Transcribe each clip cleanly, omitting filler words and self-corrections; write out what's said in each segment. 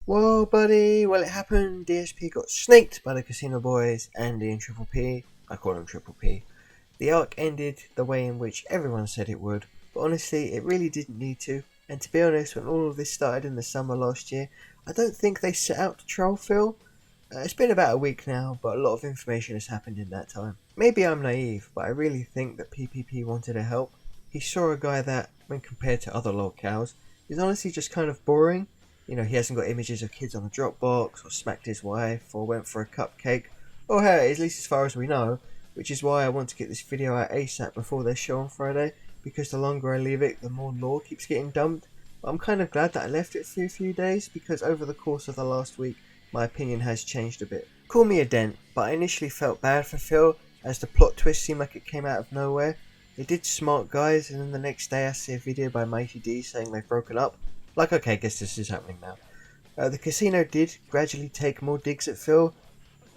Whoa, buddy, well, it happened. DSP got snaked by the Casino Boys, Andy and Triple P. I call him Triple P. The arc ended the way in which everyone said it would, but honestly, it really didn't need to. And to be honest, when all of this started in the summer last year, I don't think they set out to troll Phil. It's been about a week now, but a lot of information has happened in that time. Maybe I'm naive, but I really think that PPP wanted to help. He saw a guy that, when compared to other lolcows, is honestly just kind of boring. You know, he hasn't got images of kids on a Dropbox, or smacked his wife, or went for a cupcake, or hey, at least as far as we know, which is why I want to get this video out ASAP before their show on Friday, because the longer I leave it, the more lore keeps getting dumped. But I'm kind of glad that I left it for a few days, because over the course of the last week, my opinion has changed a bit. Call me a dent, but I initially felt bad for Phil, as the plot twist seemed like it came out of nowhere. They did smart guys, and then the next day I see a video by Mighty D saying they've broken up. Like, okay, I guess this is happening now. The casino did gradually take more digs at Phil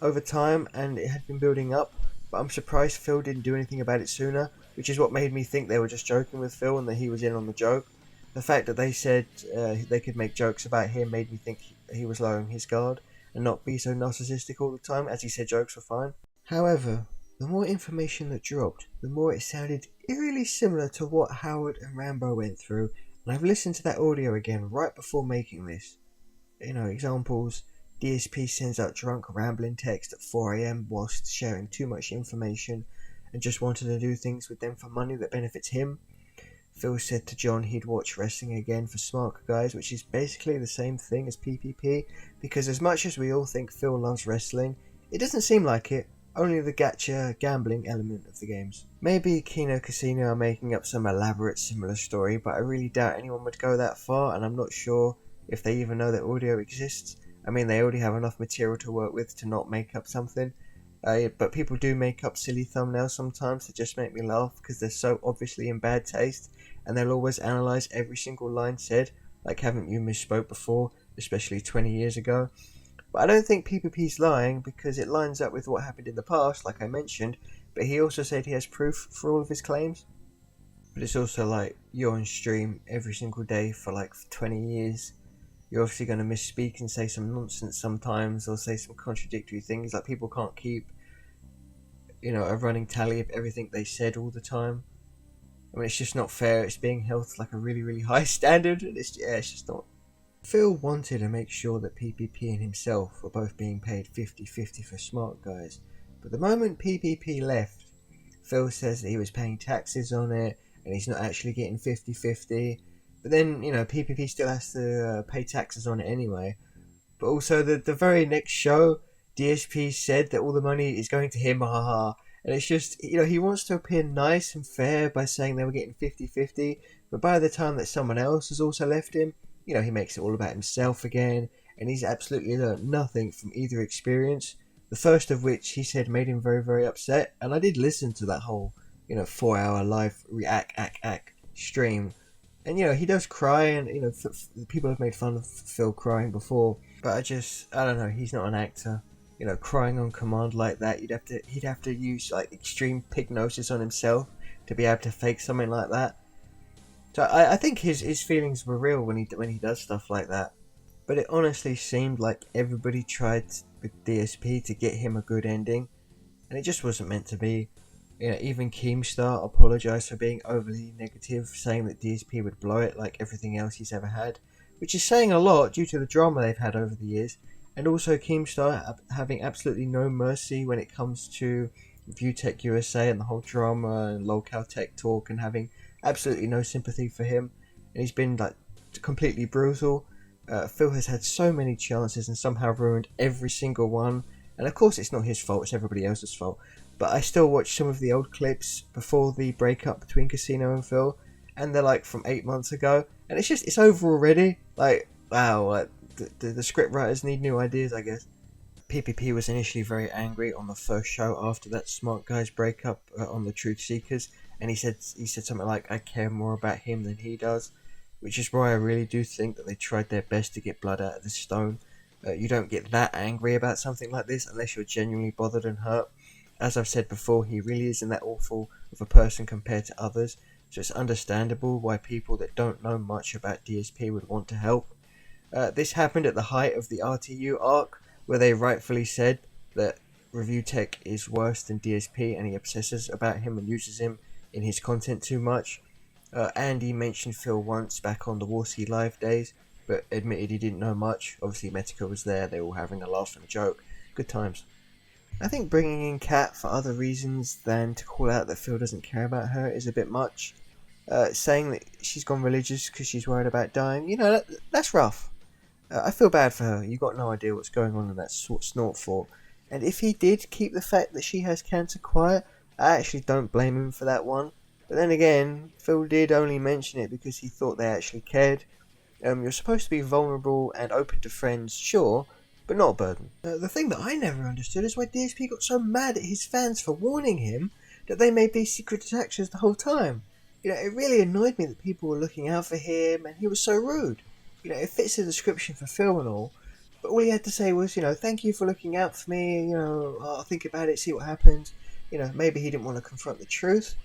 over time, and it had been building up, but I'm surprised Phil didn't do anything about it sooner, which is what made me think they were just joking with Phil and that he was in on the joke. The fact that they said they could make jokes about him made me think he was lowering his guard and not be so narcissistic all the time, as he said jokes were fine. However, the more information that dropped, the more it sounded eerily similar to what Howard and Rambo went through, and I've listened to that audio again right before making this. You know, examples: DSP sends out drunk rambling text at 4 AM whilst sharing too much information and just wanted to do things with them for money that benefits him. Phil said to John he'd watch wrestling again for smart guys, which is basically the same thing as PPP, because as much as we all think Phil loves wrestling, it doesn't seem like it, only the gacha gambling element of the games. Maybe KINO Casino are making up some elaborate similar story, but I really doubt anyone would go that far, and I'm not sure if they even know that audio exists. I mean, they already have enough material to work with to not make up something. But people do make up silly thumbnails sometimes to just make me laugh because they're so obviously in bad taste, and they'll always analyse every single line said, like haven't you misspoke before, especially 20 years ago. But I don't think PPP's lying because it lines up with what happened in the past, like I mentioned, but he also said he has proof for all of his claims. But it's also like, you're on stream every single day for like 20 years. You're obviously going to misspeak and say some nonsense sometimes, or say some contradictory things. Like, people can't keep, a running tally of everything they said all the time. I mean, it's just not fair. It's being held to like a really, really high standard, and it's just not. Phil wanted to make sure that PPP and himself were both being paid 50-50 for smart guys. But the moment PPP left, Phil says that he was paying taxes on it, and he's not actually getting 50-50. But then, PPP still has to pay taxes on it anyway. But also, the very next show, DSP said that all the money is going to him, haha. And it's just, he wants to appear nice and fair by saying they were getting 50-50. But by the time that someone else has also left him, he makes it all about himself again. And he's absolutely learned nothing from either experience. The first of which he said made him very, very upset. And I did listen to that whole, 4-hour live react stream. And, he does cry, and, people have made fun of Phil crying before. But I don't know, he's not an actor. Crying on command like that, he'd have to use, like, extreme pignosis on himself to be able to fake something like that. So I think his feelings were real when he does stuff like that. But it honestly seemed like everybody tried with DSP to get him a good ending. And it just wasn't meant to be. Even Keemstar apologised for being overly negative, saying that DSP would blow it like everything else he's ever had, which is saying a lot due to the drama they've had over the years, and also Keemstar having absolutely no mercy when it comes to reviewtechusa and the whole drama and lolcow tech talk, and having absolutely no sympathy for him, and he's been like completely brutal. Phil has had so many chances and somehow ruined every single one, and of course it's not his fault, it's everybody else's fault. But I still watch some of the old clips before the breakup between Casino and Phil, and they're like from 8 months ago, and it's over already. Like, wow, like, the script writers need new ideas, I guess. PPP was initially very angry on the first show after that smart guy's breakup on the Truth Seekers, and he said something like, I care more about him than he does, which is why I really do think that they tried their best to get blood out of the stone. You don't get that angry about something like this unless you're genuinely bothered and hurt. As I've said before, he really isn't that awful of a person compared to others, so it's understandable why people that don't know much about DSP would want to help. This happened at the height of the RTU arc, where they rightfully said that Review Tech is worse than DSP and he obsesses about him and uses him in his content too much. Andy mentioned Phil once back on the Warski Live days, but admitted he didn't know much. Obviously Metica was there, they were all having a laugh and a joke. Good times. I think bringing in Kat for other reasons than to call out that Phil doesn't care about her is a bit much. Saying that she's gone religious because she's worried about dying, that's rough. I feel bad for her. You got no idea what's going on in that snort fort. And if he did keep the fact that she has cancer quiet, I actually don't blame him for that one. But then again, Phil did only mention it because he thought they actually cared. You're supposed to be vulnerable and open to friends, sure, but not a burden. The thing that I never understood is why DSP got so mad at his fans for warning him that they made these secret attacks the whole time. It really annoyed me that people were looking out for him and he was so rude. It fits the description for Phil and all, but all he had to say was, thank you for looking out for me, I'll think about it, see what happens. Maybe he didn't want to confront the truth.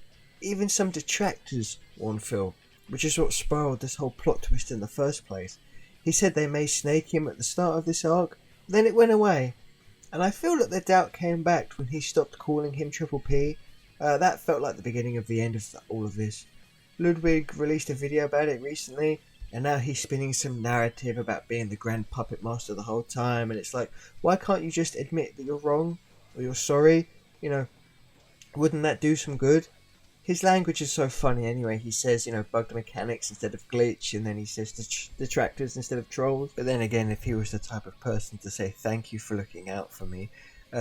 Even some detractors warned Phil, which is what spoiled this whole plot twist in the first place. He said they may snake him at the start of this arc, then it went away. And I feel that the doubt came back when he stopped calling him Triple P. That felt like the beginning of the end of all of this. Ludwig released a video about it recently, and now he's spinning some narrative about being the grand puppet master the whole time, and it's like, why can't you just admit that you're wrong, or you're sorry? Wouldn't that do some good? His language is so funny anyway. He says, bugged mechanics instead of glitch, and then he says detractors instead of trolls. But then again, if he was the type of person to say thank you for looking out for me,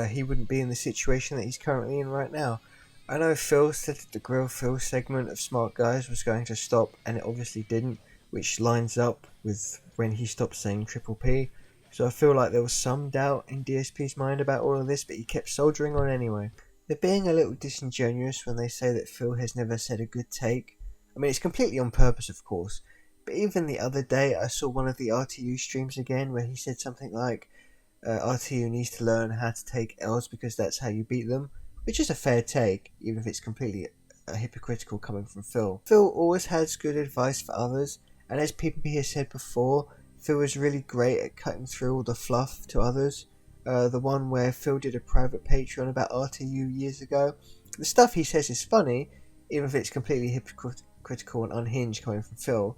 he wouldn't be in the situation that he's currently in right now. I know Phil said that the Grill Phil segment of Smart Guys was going to stop, and it obviously didn't, which lines up with when he stopped saying Triple P. So I feel like there was some doubt in DSP's mind about all of this, but he kept soldiering on anyway. They're being a little disingenuous when they say that Phil has never said a good take. I mean, it's completely on purpose, of course, but even the other day I saw one of the RTU streams again where he said something like, RTU needs to learn how to take L's because that's how you beat them, which is a fair take, even if it's completely hypocritical coming from Phil. Phil always has good advice for others, and as PPP has said before, Phil is really great at cutting through all the fluff to others. The one where Phil did a private Patreon about RTU years ago. The stuff he says is funny, even if it's completely hypocritical and unhinged coming from Phil.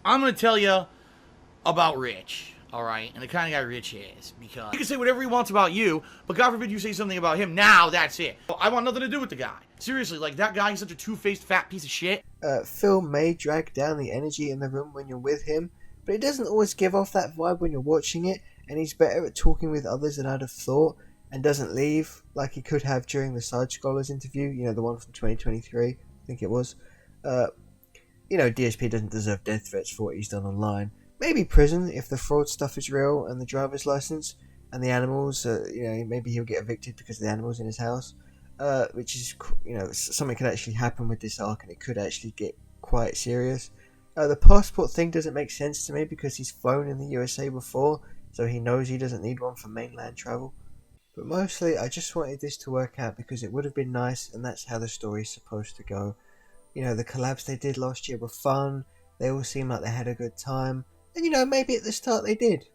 I'm going to tell you about Rich, alright? And the kind of guy Rich is. Because he can say whatever he wants about you, but God forbid you say something about him, now that's it. I want nothing to do with the guy. Seriously, that guy is such a two-faced fat piece of shit. Phil may drag down the energy in the room when you're with him, but it doesn't always give off that vibe when you're watching it. And he's better at talking with others than I'd have thought, and doesn't leave like he could have during the Side Scholars interview, the one from 2023, I think it was. DSP doesn't deserve death threats for what he's done online. Maybe prison if the fraud stuff is real, and the driver's license, and the animals, maybe he'll get evicted because of the animals in his house, which is, something could actually happen with this arc, and it could actually get quite serious. The passport thing doesn't make sense to me because he's flown in the USA before, so he knows he doesn't need one for mainland travel. But mostly, I just wanted this to work out because it would have been nice, and that's how the story's supposed to go. The collabs they did last year were fun, they all seemed like they had a good time, and maybe at the start they did.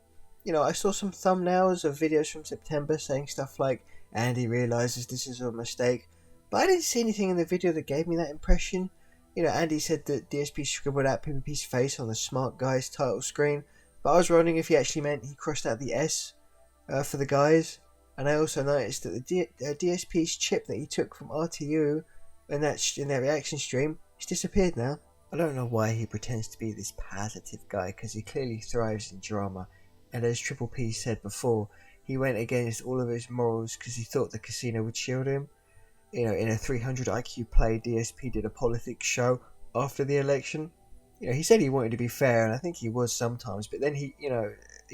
I saw some thumbnails of videos from September saying stuff like, Andy realises this is a mistake, but I didn't see anything in the video that gave me that impression. Andy said that DSP scribbled out PPP's face on the Smart Guys title screen, but I was wondering if he actually meant he crossed out the S for the guys. And I also noticed that the DSP's chip that he took from RTU in that reaction stream has disappeared now. I don't know why he pretends to be this positive guy, because he clearly thrives in drama. And as Triple P said before, he went against all of his morals because he thought the casino would shield him. In a 300 IQ play, DSP did a politics show after the election. He said he wanted to be fair, and I think he was sometimes, but then he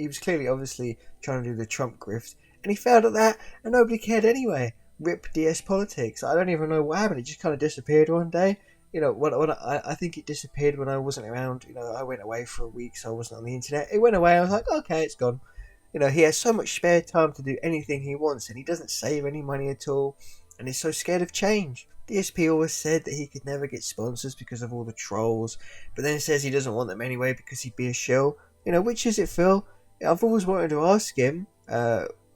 was clearly obviously trying to do the Trump grift, and he failed at that, and nobody cared anyway. Rip DSPolitics. I don't even know what happened. It just kind of disappeared one day. I think it disappeared when I wasn't around. I went away for a week, so I wasn't on the internet. It went away, I was like, okay, it's gone. He has so much spare time to do anything he wants, and he doesn't save any money at all, and he's so scared of change. DSP always said that he could never get sponsors because of all the trolls, but then says he doesn't want them anyway because he'd be a shill. Which is it, Phil? I've always wanted to ask him,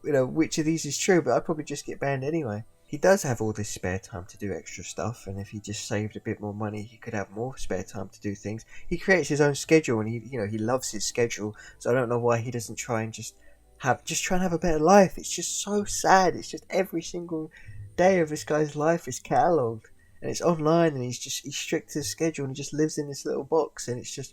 which of these is true, but I'd probably just get banned anyway. He does have all this spare time to do extra stuff, and if he just saved a bit more money, he could have more spare time to do things. He creates his own schedule, and he loves his schedule. So I don't know why he doesn't try and just try and have a better life. It's just so sad. It's just every single day of this guy's life is catalogued, and it's online, and he's strict to his schedule, and he just lives in this little box, and it's just.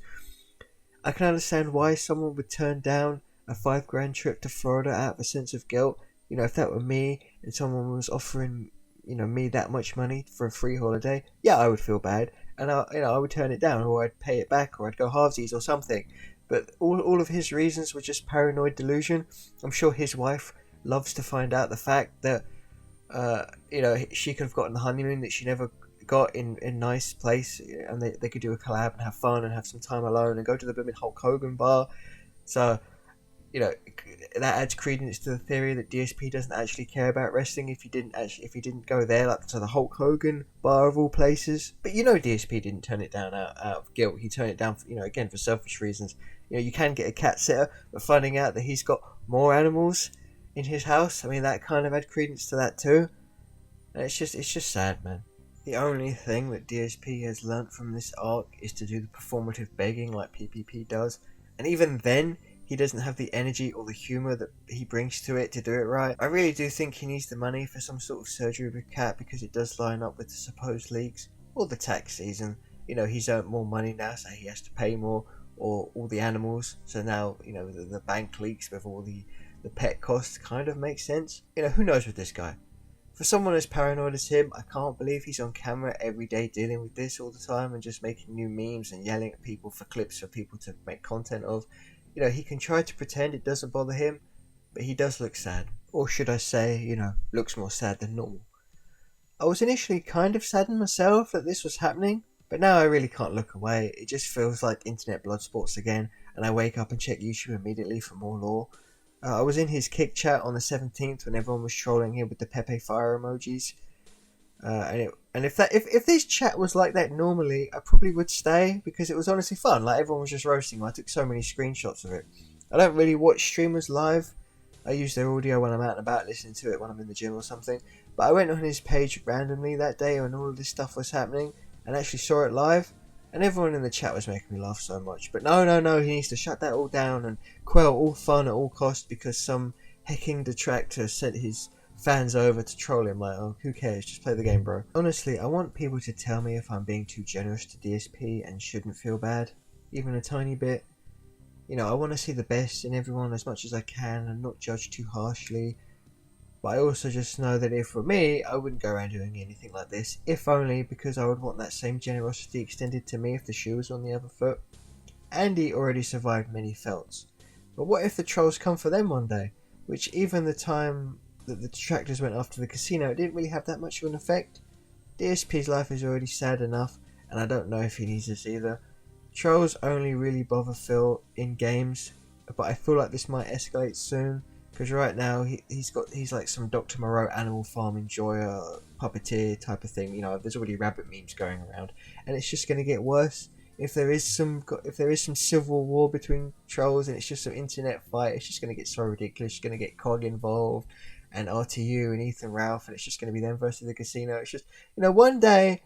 I can understand why someone would turn down a $5,000 trip to Florida out of a sense of guilt. If that were me and someone was offering, me that much money for a free holiday, yeah, I would feel bad, and I would turn it down, or I'd pay it back, or I'd go halvesies or something. But all of his reasons were just paranoid delusion. I'm sure his wife loves to find out the fact that, she could have gotten the honeymoon that she never got in a nice place, and they could do a collab and have fun and have some time alone and go to the blooming Hulk Hogan bar. So, that adds credence to the theory that DSP doesn't actually care about wrestling if he didn't go there, like to the Hulk Hogan bar of all places. But DSP didn't turn it down out of guilt. He turned it down, again, for selfish reasons. You can get a cat sitter, but finding out that he's got more animals in his house, I mean, that kind of had credence to that too. And it's just sad, man. The only thing that DSP has learnt from this arc is to do the performative begging like PPP does, and even then, he doesn't have the energy or the humour that he brings to it to do it right. I really do think he needs the money for some sort of surgery with Cat, because it does line up with the supposed leaks, or the tax season. He's earned more money now, so he has to pay more, or all the animals, so now, the bank leaks with all the pet costs kind of makes sense. Who knows with this guy? For someone as paranoid as him, I can't believe he's on camera every day dealing with this all the time and just making new memes and yelling at people for clips for people to make content of. He can try to pretend it doesn't bother him, but he does look sad. Or should I say, looks more sad than normal. I was initially kind of saddened myself that this was happening, but now I really can't look away. It just feels like internet blood sports again, and I wake up and check YouTube immediately for more lore. I was in his kick chat on the 17th when everyone was trolling him with the Pepe fire emojis. And if this chat was like that normally, I probably would stay, because it was honestly fun. Like, everyone was just roasting him. I took so many screenshots of it. I don't really watch streamers live. I use their audio when I'm out and about, listening to it when I'm in the gym or something. But I went on his page randomly that day when all of this stuff was happening, and actually saw it live. And everyone in the chat was making me laugh so much. But no, he needs to shut that all down and quell all fun at all costs, because some hecking detractor sent his fans over to troll him. Like, oh, who cares? Just play the game, bro. Honestly, I want people to tell me if I'm being too generous to DSP and shouldn't feel bad, even a tiny bit. I want to see the best in everyone as much as I can and not judge too harshly. But I also just know that if it were me, I wouldn't go around doing anything like this, if only because I would want that same generosity extended to me if the shoe was on the other foot. Andy already survived many felts, but what if the trolls come for them one day? Which, even the time that the detractors went after the casino, it didn't really have that much of an effect. DSP's life is already sad enough, and I don't know if he needs this either. Trolls only really bother Phil in games, but I feel like this might escalate soon. Because right now, he's like some Dr. Moreau Animal Farm enjoyer, puppeteer type of thing. There's already rabbit memes going around, and it's just going to get worse. If there is some civil war between trolls and it's just some internet fight, it's just going to get so ridiculous. You're going to get COG involved, and RTU and Ethan Ralph, and it's just going to be them versus the casino. It's just, one day,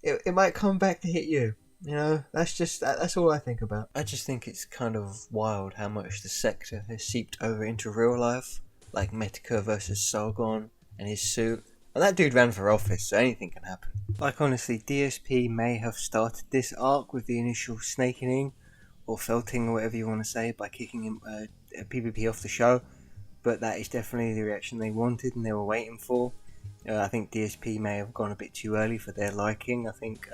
it might come back to hit you. That's all I think about. I just think it's kind of wild how much the sector has seeped over into real life, like Metka versus Sargon and his suit. And that dude ran for office, so anything can happen. Like, honestly, DSP may have started this arc with the initial snaking in, or felting, or whatever you want to say, by kicking him PPP off the show, but that is definitely the reaction they wanted and they were waiting for. I think DSP may have gone a bit too early for their liking. I think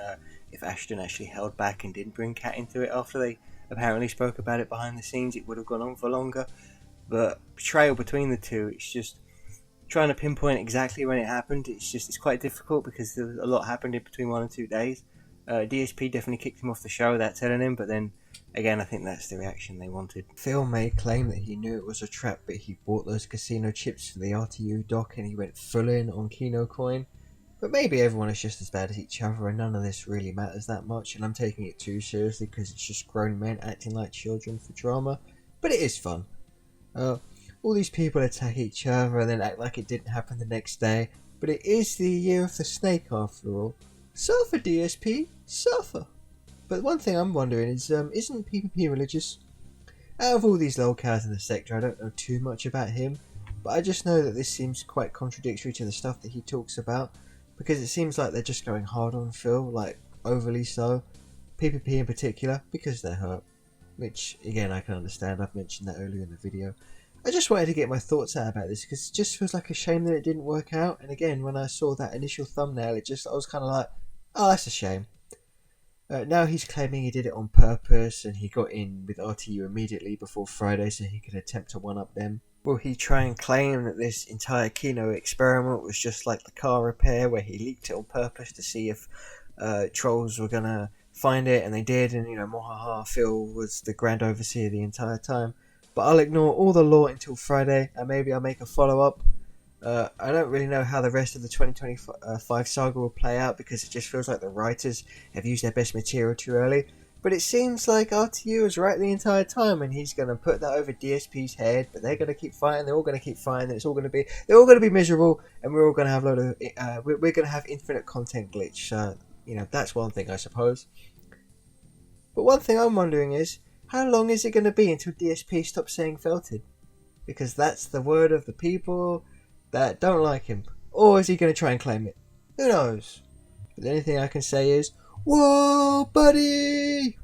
if Ashton actually held back and didn't bring Kat into it after they apparently spoke about it behind the scenes, it would have gone on for longer. But betrayal between the two, it's just trying to pinpoint exactly when it happened. It's quite difficult because a lot happened in between 1 and 2 days. DSP definitely kicked him off the show without telling him, but then again, I think that's the reaction they wanted. Phil may claim that he knew it was a trap, but he bought those casino chips for the RTU dock and he went full in on KINO coin. But maybe everyone is just as bad as each other and none of this really matters that much, and I'm taking it too seriously because it's just grown men acting like children for drama. But it is fun. All these people attack each other and then act like it didn't happen the next day. But it is the year of the snake after all. Suffer, DSP, suffer. But one thing I'm wondering is, isn't PvP religious? Out of all these lolcows in the sector, I don't know too much about him, but I just know that this seems quite contradictory to the stuff that he talks about, because it seems like they're just going hard on Phil, like overly so. PvP in particular, because they're hurt. Which, again, I can understand, I've mentioned that earlier in the video. I just wanted to get my thoughts out about this, because it just feels like a shame that it didn't work out, and again, when I saw that initial thumbnail, I was kind of like, oh, that's a shame. Now he's claiming he did it on purpose, and he got in with RTU immediately before Friday so he could attempt to one-up them. Will he try and claim that this entire KINO experiment was just like the car repair, where he leaked it on purpose to see if trolls were gonna find it, and they did, and Mohaha Phil was the grand overseer the entire time. But I'll ignore all the lore until Friday, and maybe I'll make a follow-up. I don't really know how the rest of the 2025 saga will play out, because it just feels like the writers have used their best material too early. But it seems like RTU is right the entire time, and he's going to put that over DSP's head, but they're going to keep fighting, they're all going to keep fighting, and they're all going to be miserable, and we're all going to have we're going to have infinite content glitch. So, that's one thing, I suppose. But one thing I'm wondering is, how long is it going to be until DSP stops saying felted? Because that's the word of the people that don't like him. Or is he going to try and claim it? Who knows? But the only thing I can say is, whoa, buddy!